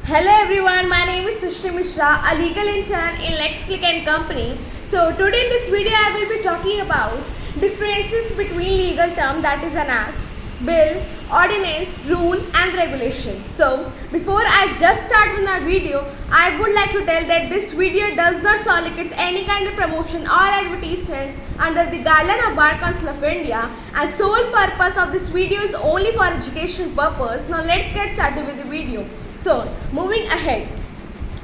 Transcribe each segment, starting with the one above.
Hello everyone, my name is Srishti Mishra, a legal intern in LexClick and Company. So today in this video I will be talking about differences between legal term, that is an act, bill, ordinance, rule and regulation. So before I just start with my video, I would like to tell that this video does not solicit any kind of promotion or advertisement under the guideline of Bar Council of India, and sole purpose of this video is only for education purpose. Now let's get started with the video. So moving ahead,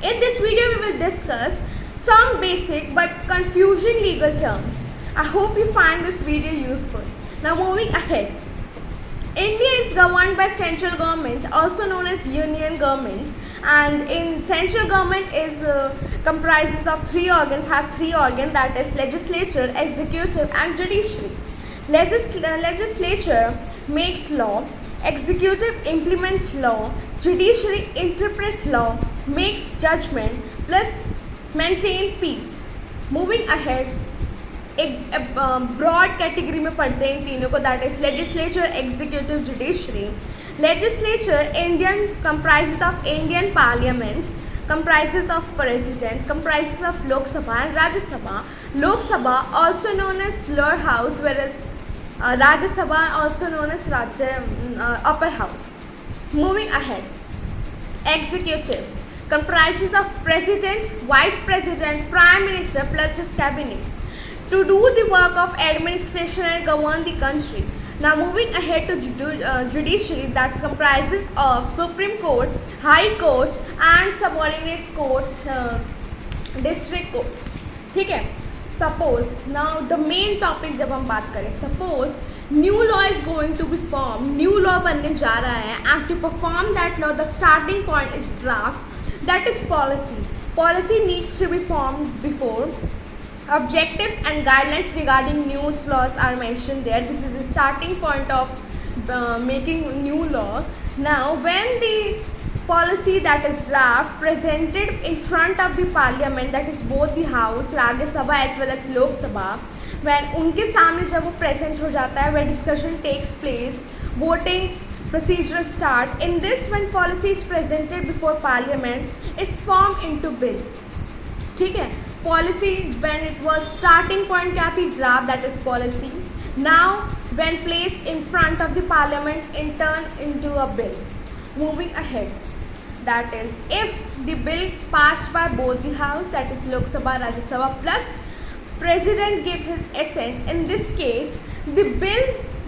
in this video we will discuss some basic but confusing legal terms. I hope you find this video useful. Now moving ahead, India is governed by central government, also known as union government, and in central government is comprises of three organs, that is legislature, executive and judiciary. Legislature makes law, executive implement law, judiciary interpret law, makes judgment, plus maintain peace. Moving ahead, एक broad category में पढ़ते हैं इन तीनों को, that is legislature, executive, judiciary. Legislature Indian comprises of Indian parliament, comprises of president, comprises of Lok Sabha and Rajya Sabha. Lok Sabha also known as lower house, whereas Rajya Sabha also known as upper house. Moving ahead, executive comprises of president, vice president, prime minister plus his cabinets to do the work of administration and govern the country. Now moving ahead to judiciary, that comprises of Supreme Court, High Court and subordinate courts, district courts. ठीक है. Suppose now the main topic जब हम बात करें, suppose new law is going to be formed, new law बनने जा रहा है, and to perform that law the starting point is draft, that is policy. Policy needs to be formed before. Objectives and guidelines regarding new laws are mentioned there. This is the starting point of making new law. Now when the policy, that is draft, presented in front of the parliament, that is both the house, Rajya Sabha as well as Lok Sabha, when उनके सामने जब वो present हो जाता है, where discussion takes place, voting procedure start. In this, when policy is presented before parliament, it's formed into bill. ठीक है. Policy, when it was starting point क्या थी, draft, that is policy. Now when placed in front of the parliament, it turned into a bill. Moving ahead, that is if the bill passed by both the house, that is Lok Sabha, Rajya Sabha, plus president give his assent, in this case the bill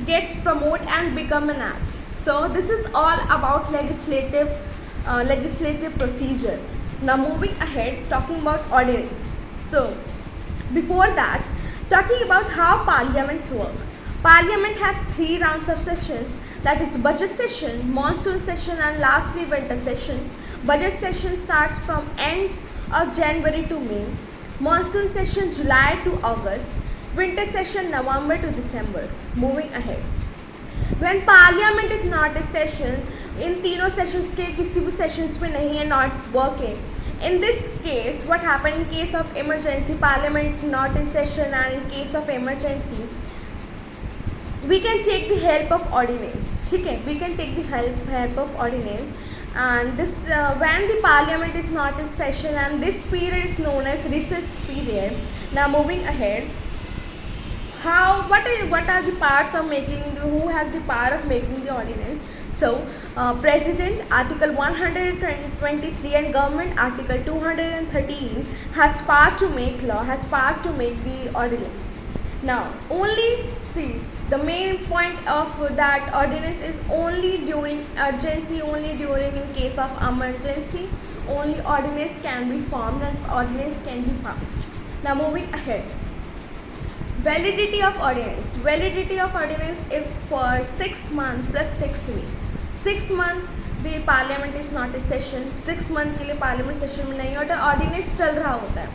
gets promoted and become an act. So this is all about legislative procedure. Now moving ahead, talking about ordinance. So before that, talking about how parliaments work. Parliament has 3 rounds of sessions, that is budget session, monsoon session and lastly winter session. Budget session starts from end of January to May, monsoon session July to August, winter session November to December. Moving ahead, when parliament is not a session, इन तीनों sessions के किसी भी sessions में नहीं है, not working. In this case, what happened in case of emergency, parliament not in session, and in case of emergency, we can take the help of ordinance. ठीक है, we can take the help of ordinance, and this when the parliament is not in session, and this period is known as recess period. Now moving ahead, what are the parts of making who has the power of making the ordinance? So president, article 123, and government, article 213, has power to make law, has power to make the ordinance. Now only see, the main point of that ordinance is only during urgency, only during in case of emergency, only ordinance can be formed and ordinance can be passed. Now moving ahead, validity of ordinance. Validity of ordinance is for 6 months plus 6 weeks. 6 month the parliament is not a session, 6 month के लिए parliament session में नहीं होता, ordinance चल रहा होता है.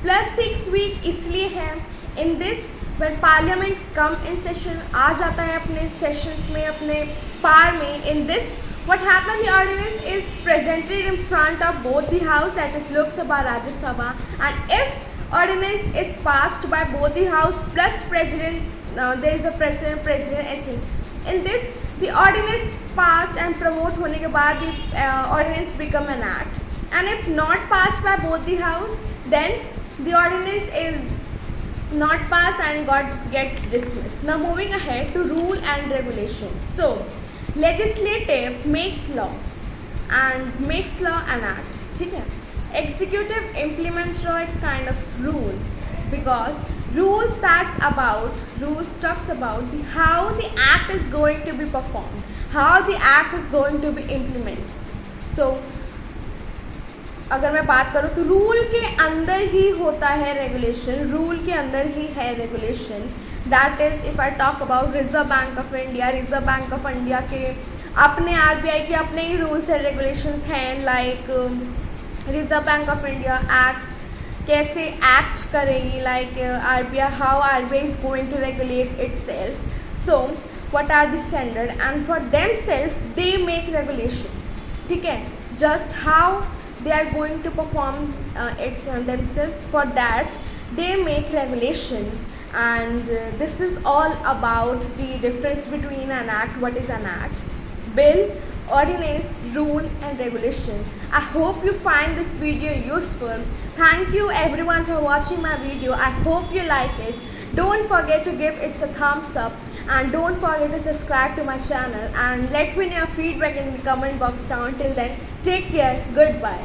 plus 6 week इसलिए है, in this when parliament come in session, आ जाता है अपने sessions में, अपने power में, in this what happened, the ordinance is presented in front of both the house, that is Lok Sabha, Rajya Sabha, and if ordinance is passed by both the house plus president, there is a president assent. In this, The ordinance passed and promote होने के बाद the ordinance become an act, and if not passed by both the house, then the ordinance is not passed and gets dismissed. Now moving ahead to rule and regulation. So legislative makes law and makes law an act. ठीक है. Executive implements law. It's kind of rule, because rules talks about how the act is going to be performed, how the act is going to be implemented. So अगर मैं बात करूँ तो rule के अंदर ही होता है रेगुलेशन, रूल के अंदर ही है regulation. That is if I talk about Reserve Bank of India के अपने RBI के अपने ही रूल्स एंड रेगुलेशंस हैं. Like Reserve Bank of India act कैसे एक्ट करेगी, like RBI, how RBI is going to regulate itself. So what are the standard, and for themselves they make regulations. ठीक है, just how they are going to perform it themselves. For that they make regulation, and this is all about the difference between an act. What is an act? Bill, ordinance, rule and regulation. I hope you find this video useful. Thank you everyone for watching my video. I hope you like it. Don't forget to give it a thumbs up, and don't forget to subscribe to my channel, and let me know your feedback in the comment box down. Till then, take care. Goodbye.